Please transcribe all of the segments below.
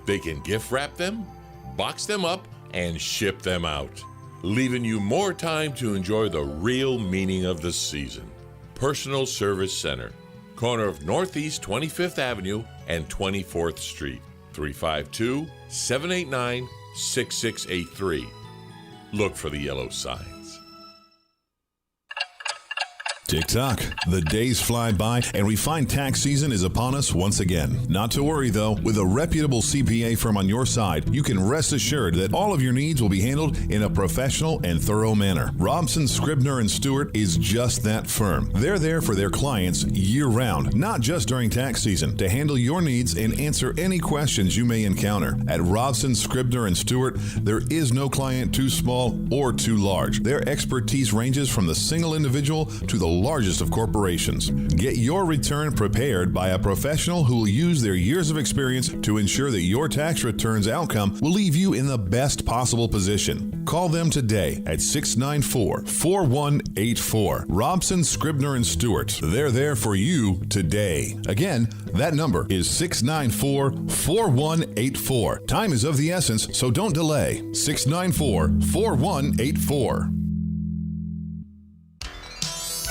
They can gift wrap them, box them up, and ship them out, leaving you more time to enjoy the real meaning of the season. Personal Service Center, corner of Northeast 25th Avenue and 24th Street, 352-789-6683. Look for the yellow signs. Tick-tock. The days fly by, and we find tax season is upon us once again. Not to worry, though. With a reputable CPA firm on your side, you can rest assured that all of your needs will be handled in a professional and thorough manner. Robson, Scribner, and Stewart is just that firm. They're there for their clients year-round, not just during tax season, to handle your needs and answer any questions you may encounter. At Robson, Scribner, and Stewart, there is no client too small or too large. Their expertise ranges from the single individual to the largest of corporations. Get your return prepared by a professional who will use their years of experience to ensure that your tax return's outcome will leave you in the best possible position. Call them today at 694-4184. Robson, Scribner, and Stewart. They're there for you today. Again, that number is 694-4184. Time is of the essence, so don't delay. 694-4184.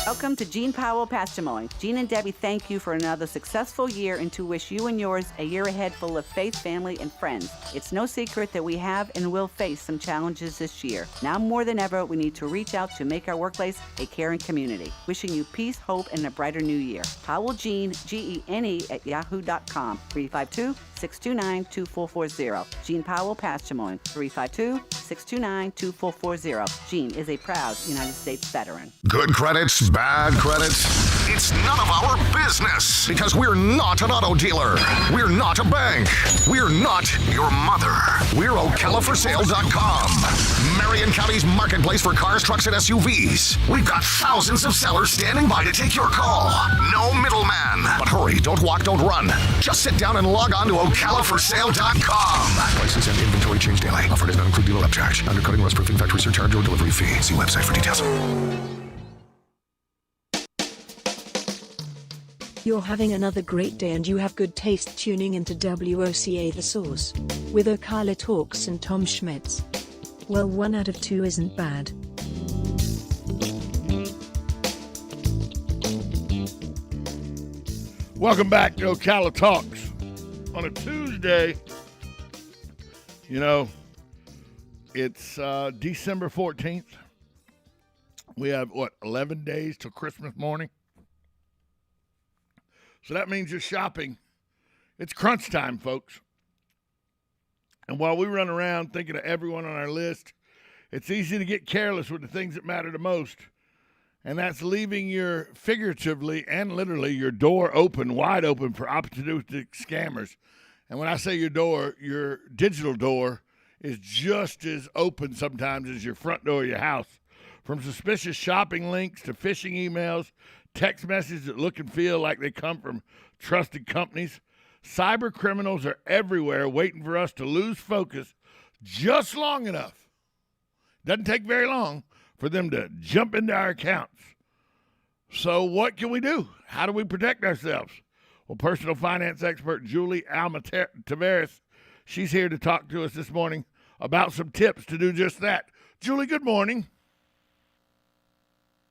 Welcome to Gene Powell Pasture Mowing. Gene and Debbie thank you for another successful year and to wish you and yours a year ahead full of faith, family, and friends. It's no secret that we have and will face some challenges this year. Now more than ever, we need to reach out to make our workplace a caring community. Wishing you peace, hope, and a brighter new year. Powell Gene, Gene @yahoo.com, 352-629-2440. Gene Powell Pasture Mowing, 352-629-2440. Gene is a proud United States veteran. Good credits, bad credits. It's none of our business because we're not an auto dealer. We're not a bank. We're not your mother. We're OcalaForSale.com, Marion County's marketplace for cars, trucks, and SUVs. We've got thousands of sellers standing by to take your call. No middleman. But hurry, don't walk, don't run. Just sit down and log on to OcalaForSale.com. Prices and inventory change daily. Offer does not include dealer upcharge, undercutting, rust-proofing, factory surcharge, or delivery fee. See website for details. You're having another great day and you have good taste tuning into WOCA The Source with Ocala Talks and Tom Schmitz. Well, 1 out of 2 isn't bad. Welcome back to Ocala Talks on a Tuesday. You know, it's December 14th. We have, 11 days till Christmas morning? So that means you're shopping. It's crunch time, folks. And while we run around thinking of everyone on our list, it's easy to get careless with the things that matter the most. And that's leaving your, figuratively and literally, your door open, wide open for opportunistic scammers. And when I say your door, your digital door is just as open sometimes as your front door of your house. From suspicious shopping links to phishing emails, text messages that look and feel like they come from trusted companies. Cyber criminals are everywhere waiting for us to lose focus just long enough. Doesn't take very long for them to jump into our accounts. So what can we do? How do we protect ourselves? Well, personal finance expert Jully-Alma Taveras, she's here to talk to us this morning about some tips to do just that. Julie, good morning.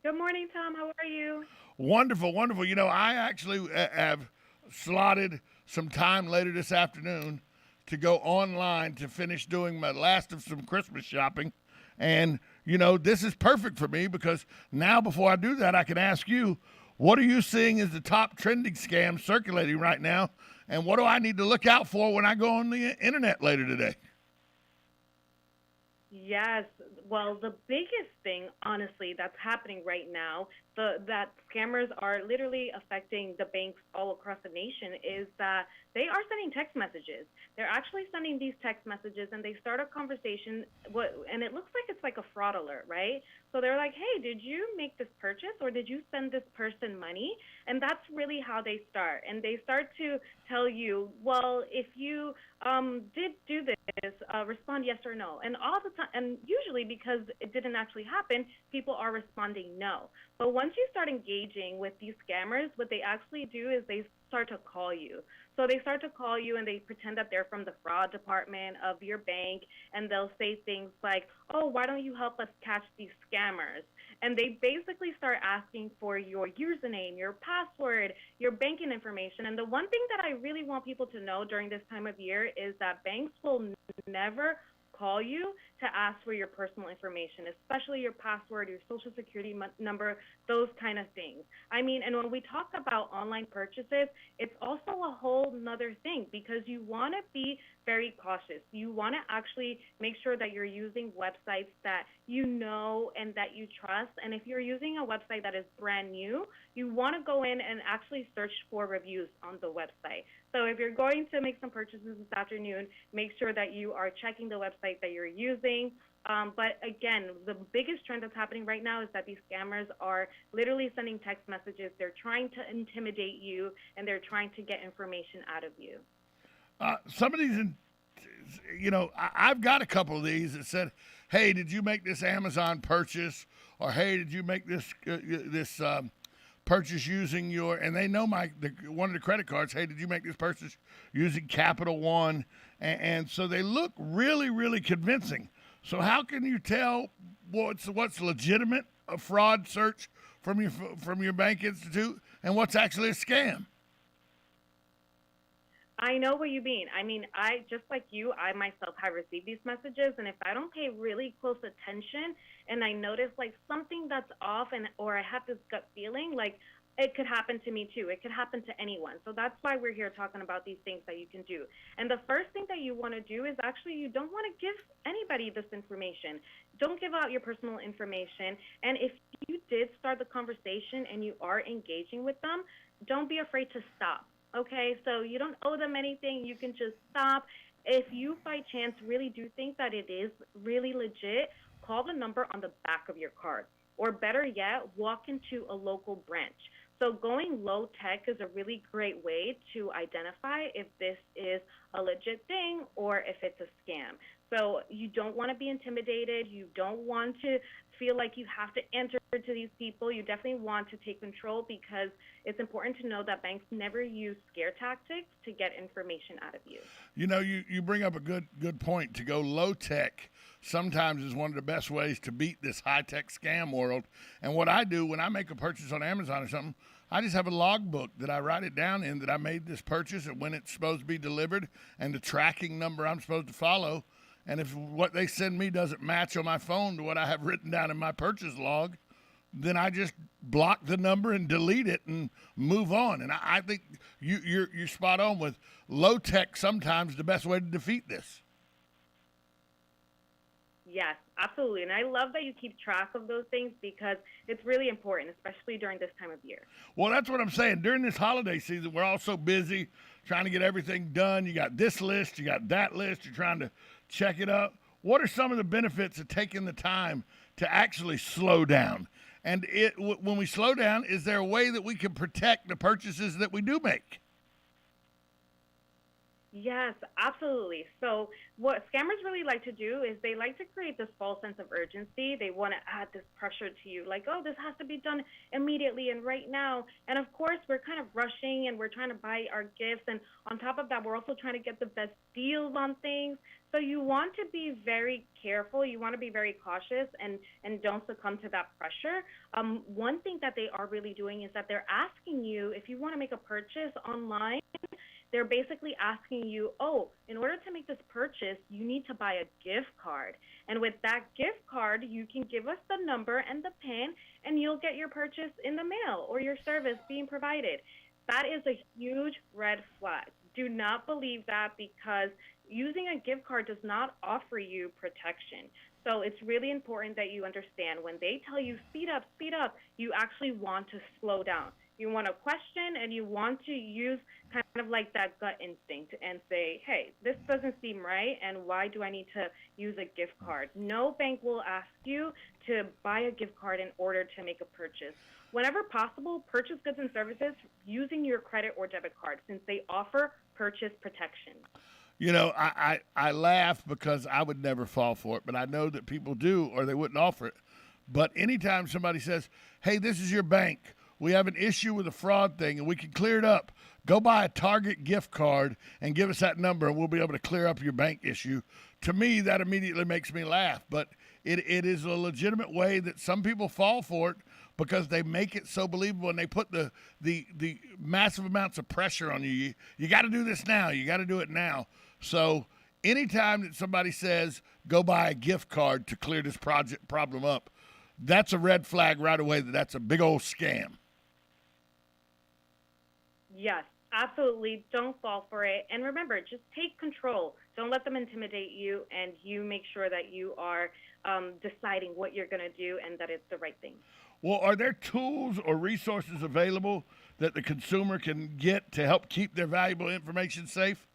Good morning, Tom. How are you? Wonderful, wonderful. You know, I actually have slotted some time later this afternoon to go online to finish doing my last of some Christmas shopping. And, you know, this is perfect for me because now before I do that, I can ask you, what are you seeing as the top trending scams circulating right now? And what do I need to look out for when I go on the internet later today? Yes. Well, the biggest thing, honestly, that's happening right now, that scammers are literally affecting the banks all across the nation is that they are sending text messages. They're actually sending these text messages, and they start a conversation, and it looks like it's like a fraud alert, right? So they're like, hey, did you make this purchase, or did you send this person money? And that's really how they start. And they start to tell you, well, if you did do this, respond yes or no. And all the time, and usually because it didn't actually happen, people are responding no. But once you start engaging with these scammers, what they actually do is they start to call you. So they start to call you and they pretend that they're from the fraud department of your bank, and they'll say things like, oh, why don't you help us catch these scammers? And they basically start asking for your username, your password, your banking information. And the one thing that I really want people to know during this time of year is that banks will never call you to ask for your personal information, especially your password, your social security number, those kind of things. I mean, and when we talk about online purchases, it's also a whole nother thing because you want to be very cautious. You want to actually make sure that you're using websites that you know and that you trust. And if you're using a website that is brand new, you want to go in and actually search for reviews on the website. So if you're going to make some purchases this afternoon, make sure that you are checking the website that you're using. But again, the biggest trend that's happening right now is that these scammers are literally sending text messages. They're trying to intimidate you, and they're trying to get information out of you. Some of these, I've got a couple of these that said, hey, did you make this Amazon purchase? Or, hey, did you make this purchase using your, and they know one of the credit cards, hey, did you make this purchase using Capital One? And so they look really, really convincing. So how can you tell what's legitimate, a fraud search from your bank institute, and what's actually a scam? I know what you mean. I mean, I just like you, I myself have received these messages, and if I don't pay really close attention and I notice like something that's off, or I have this gut feeling, like it could happen to me too. It could happen to anyone. So that's why we're here talking about these things that you can do. And the first thing that you want to do is actually you don't want to give anybody this information. Don't give out your personal information. And if you did start the conversation and you are engaging with them, don't be afraid to stop. Okay, so you don't owe them anything. You can just stop. If you, by chance, really do think that it is really legit, call the number on the back of your card. Or better yet, walk into a local branch. So going low tech is a really great way to identify if this is a legit thing or if it's a scam. So you don't want to be intimidated. You don't want to feel like you have to answer to these people. You definitely want to take control because it's important to know that banks never use scare tactics to get information out of you. You know, you bring up a good point. To go low tech sometimes is one of the best ways to beat this high-tech scam world. And what I do when I make a purchase on Amazon or something, I just have a logbook that I write it down in that I made this purchase and when it's supposed to be delivered and the tracking number I'm supposed to follow. And if what they send me doesn't match on my phone to what I have written down in my purchase log, then I just block the number and delete it and move on. And I think you're spot on with low tech. Sometimes the best way to defeat this. Yes, absolutely. And I love that you keep track of those things because it's really important, especially during this time of year. Well, that's what I'm saying. During this holiday season, we're all so busy trying to get everything done. You got this list, you got that list, you're trying to check it up. What are some of the benefits of taking the time to actually slow down? And when we slow down, is there a way that we can protect the purchases that we do make? Yes, absolutely. So what scammers really like to do is they like to create this false sense of urgency. They want to add this pressure to you, like, oh, this has to be done immediately and right now. And of course, we're kind of rushing and we're trying to buy our gifts. And on top of that, we're also trying to get the best deals on things. So you want to be very careful. You want to be very cautious and don't succumb to that pressure. One thing that they are really doing is that they're asking you, if you want to make a purchase online, they're basically asking you, oh, in order to make this purchase, you need to buy a gift card. And with that gift card, you can give us the number and the PIN, and you'll get your purchase in the mail or your service being provided. That is a huge red flag. Do not believe that because using a gift card does not offer you protection. So it's really important that you understand when they tell you speed up, you actually want to slow down. You want to question and you want to use kind of like that gut instinct and say, hey, this doesn't seem right, and why do I need to use a gift card? No bank will ask you to buy a gift card in order to make a purchase. Whenever possible, purchase goods and services using your credit or debit card since they offer purchase protection. You know, I laugh because I would never fall for it, but I know that people do or they wouldn't offer it. But anytime somebody says, hey, this is your bank, we have an issue with a fraud thing and we can clear it up, go buy a Target gift card and give us that number and we'll be able to clear up your bank issue. To me, that immediately makes me laugh. But it is a legitimate way that some people fall for it because they make it so believable and they put the massive amounts of pressure on you. You got to do this now. You got to do it now. So anytime that somebody says, go buy a gift card to clear this problem up, that's a red flag right away that that's a big old scam. Yes, absolutely. Don't fall for it. And remember, just take control. Don't let them intimidate you, and you make sure that you are deciding what you're going to do and that it's the right thing. Well, are there tools or resources available that the consumer can get to help keep their valuable information safe?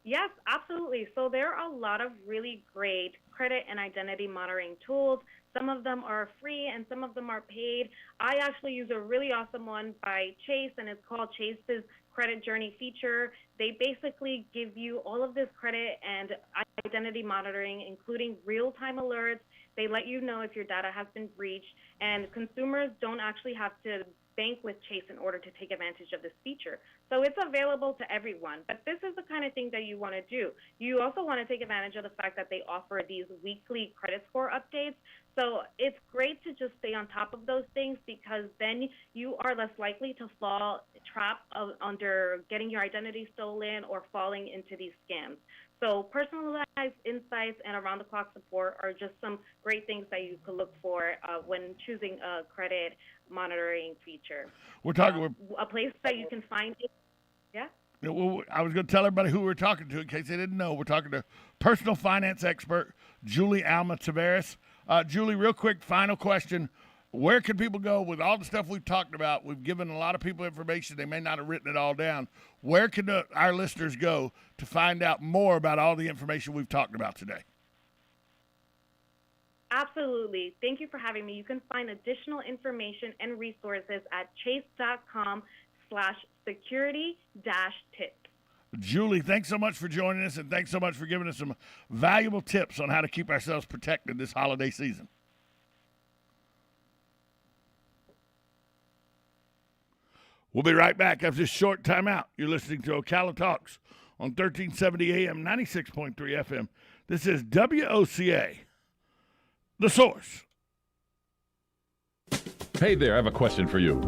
Yes, absolutely. So there are a lot of really great credit and identity monitoring tools. Some of them are free and some of them are paid. I actually use a really awesome one by Chase, and it's called Chase's Credit Journey feature. They basically give you all of this credit and identity monitoring, including real-time alerts. They let you know if your data has been breached, and consumers don't actually have to bank with Chase in order to take advantage of this feature. So it's available to everyone, but this is the kind of thing that you want to do. You also want to take advantage of the fact that they offer these weekly credit score updates. So it's great to just stay on top of those things because then you are less likely to fall trap under getting your identity stolen or falling into these scams. So personalized insights and around-the-clock support are just some great things that you could look for when choosing a credit monitoring feature. We're talking a place that you can find it. Yeah. Well, I was going to tell everybody who we're talking to in case they didn't know. We're talking to personal finance expert Jully-Alma Taveras. Julie, real quick, final question. Where can people go with all the stuff we've talked about? We've given a lot of people information. They may not have written it all down. Where can our listeners go to find out more about all the information we've talked about today? Absolutely. Thank you for having me. You can find additional information and resources at chase.com/security-tips. Julie, thanks so much for joining us, and thanks so much for giving us some valuable tips on how to keep ourselves protected this holiday season. We'll be right back after this short timeout. You're listening to Ocala Talks on 1370 AM, 96.3 FM. This is WOCA, The Source. Hey there, I have a question for you.